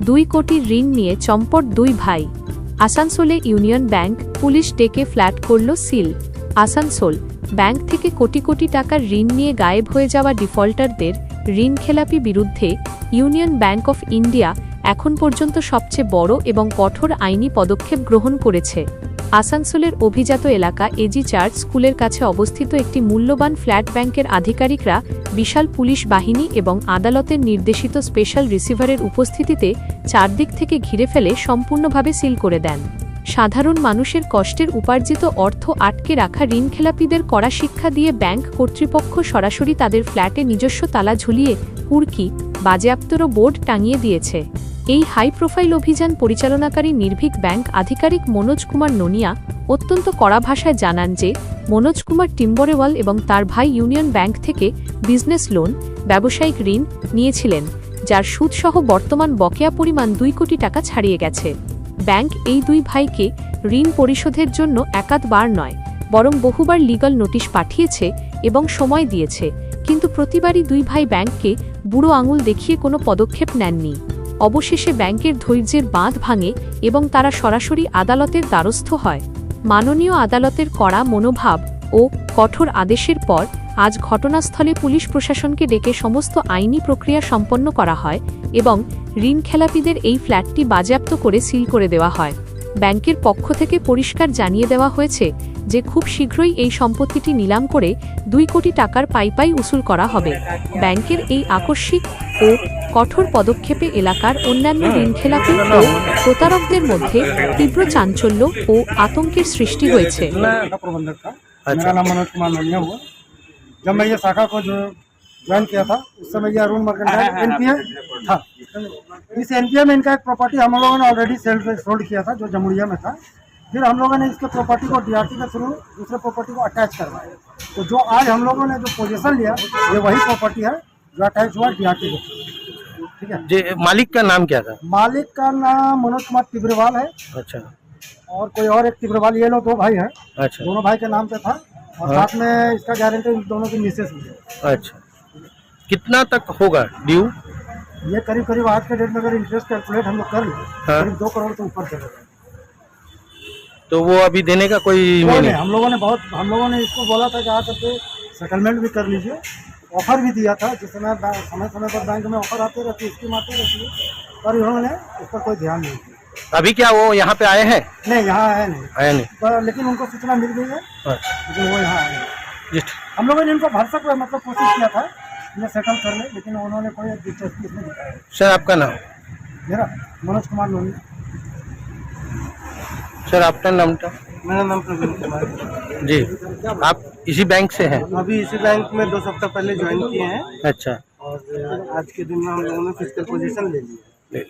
2 কোটি ঋণ নিয়ে চম্পট দুই ভাই। আসানসোলে ইউনিয়ন ব্যাংক পুলিশ ডেকে ফ্ল্যাট করল সিল। আসানসোল ব্যাংক থেকে কোটি কোটি টাকার ঋণ নিয়ে গায়েব হয়ে যাওয়া ডিফল্টারদের ঋণখেলাপি বিরুদ্ধে ইউনিয়ন ব্যাংক অফ ইন্ডিয়া এখন পর্যন্ত সবচেয়ে বড় এবং কঠোর আইনি পদক্ষেপ গ্রহণ করেছে। আসানসোলের অভিজাত এলাকা এজি চার্চ স্কুলের কাছে অবস্থিত একটি মূল্যবান ফ্ল্যাট ব্যাংকের আধিকারিকরা বিশাল পুলিশ বাহিনী এবং আদালতের নির্দেশিত স্পেশাল রিসিভারের উপস্থিতিতে চারদিক থেকে ঘিরে ফেলে সম্পূর্ণভাবে সিল করে দেন। সাধারণ মানুষের কষ্টের উপার্জিত অর্থ আটকে রাখা ঋণখেলাপিদের কড়া শিক্ষা দিয়ে ব্যাংক কর্তৃপক্ষ সরাসরি তাদের ফ্ল্যাটে নিজস্ব তালা ঝুলিয়ে কুর্কি বাজেয়াপ্তর বোর্ড টাঙিয়ে দিয়েছে। এই হাই প্রোফাইল অভিযান পরিচালনাকারী নির্ভীক ব্যাংক আধিকারিক মনোজ কুমার নোনিয়া অত্যন্ত কড়া ভাষায় জানান যে মনোজ কুমার টিম্বরেওয়াল এবং তার ভাই ইউনিয়ন ব্যাংক থেকে বিজনেস লোন ব্যবসায়িক ঋণ নিয়েছিলেন, যার সুদসহ বর্তমান বকেয়া পরিমাণ 2 কোটি টাকা ছাড়িয়ে গেছে। ব্যাংক এই দুই ভাইকে ঋণ পরিশোধের জন্য একাধবার নয় বরং বহুবার লিগ্যাল নোটিশ পাঠিয়েছে এবং সময় দিয়েছে, কিন্তু প্রতিবারই দুই ভাই ব্যাংককে বুড়ো আঙুল দেখিয়ে কোনো পদক্ষেপ নেননি। অবশেষে ব্যাংকের ধৈর্যের বাঁধ ভাঙে এবং তারা সরাসরি আদালতের দ্বারস্থ হয়। মাননীয় আদালতের কড়া মনোভাব ও কঠোর আদেশের পর আজ ঘটনাস্থলে পুলিশ প্রশাসনকে ডেকে সমস্ত আইনি প্রক্রিয়া সম্পন্ন করা হয় এবং ঋণখেলাপিদের এই ফ্ল্যাটটি বাজেয়াপ্ত করে সিল করে দেওয়া হয়। ব্যাংকের পক্ষ থেকে পরিষ্কার জানিয়ে দেওয়া হয়েছে যে খুব শীঘ্রই এই সম্পত্তিটি নিলাম করে 2 কোটি টাকার পাই উসুল করা হবে। ব্যাংকের এই আকস্মিক ও কঠোর পদক্ষেপে এলাকার অন্যান্য ঋণখেলাপি ও প্রতারকদের মধ্যে তীব্র চাঞ্চল্য ও আতঙ্কের সৃষ্টি হয়েছে। जब मैं ये शाखा को जो ज्वाइन किया था उस समय ये अरुण मर्केंटाइल एनपीए था। इस एनपीए में इनका एक प्रॉपर्टी हम लोगों ने ऑलरेडी सोल्ड किया था जो जमुड़िया में था। फिर हम लोगों ने इसके प्रॉपर्टी को डीआरटी के थ्रू दूसरे प्रॉपर्टी को अटैच करवाया। तो जो आज हम लोगों ने जो पोजीशन लिया ये वही प्रॉपर्टी है जो अटैच हुआ डीआरटी के थ्रू। ठीक है जी, मालिक का नाम क्या था? मालिक का नाम मनोज कुमार तिब्रेवाल है। अच्छा। और कोई और एक तिब्रेवाल, ये लोग 2 भाई हैं। अच्छा। दोनों भाई के नाम पे था और साथ में इसका गारंटी दोनों की मिसेस भी है। अच्छा, कितना तक होगा ड्यू? ये करीब करीब आज के डेट में अगर इंटरेस्ट कैलकुलेट हम लोग कर लें करीब 2 करोड़ से ऊपर चलेगा। तो वो अभी देने का कोई नहीं, हम लोगों ने इसको बोला था कि आ करके सेटलमेंट भी कर लीजिए। ऑफर भी दिया था, जिस समय समय पर बैंक में ऑफर आते रहती है, स्कीम आती रहती है, पर इन्होंने उस पर कोई ध्यान नहीं दिया। अभी क्या वो यहाँ पे आए हैं? नहीं, यहाँ आए नहीं। आए नहीं पर लेकिन उनको सूचना मिल गई है, लेकिन वो यहाँ आए नहीं। हम लोगों ने इनको भरसक मतलब कोशिश किया था इन्हें सेटल कर ले, लेकिन उन्होंने कोई दिलचस्पी इसमें दिखाया। सर आपका नाम? मेरा मनोज कुमार लोनी। सर आपका नाम था? मेरा नाम प्रवीण कुमार जी। आप इसी बैंक से हैं? अभी इसी बैंक में 2 सप्ताह पहले ज्वाइन किए हैं। अच्छा। और आज के दिन में हम लोगों ने फिजिकल पोजीशन ले ली है।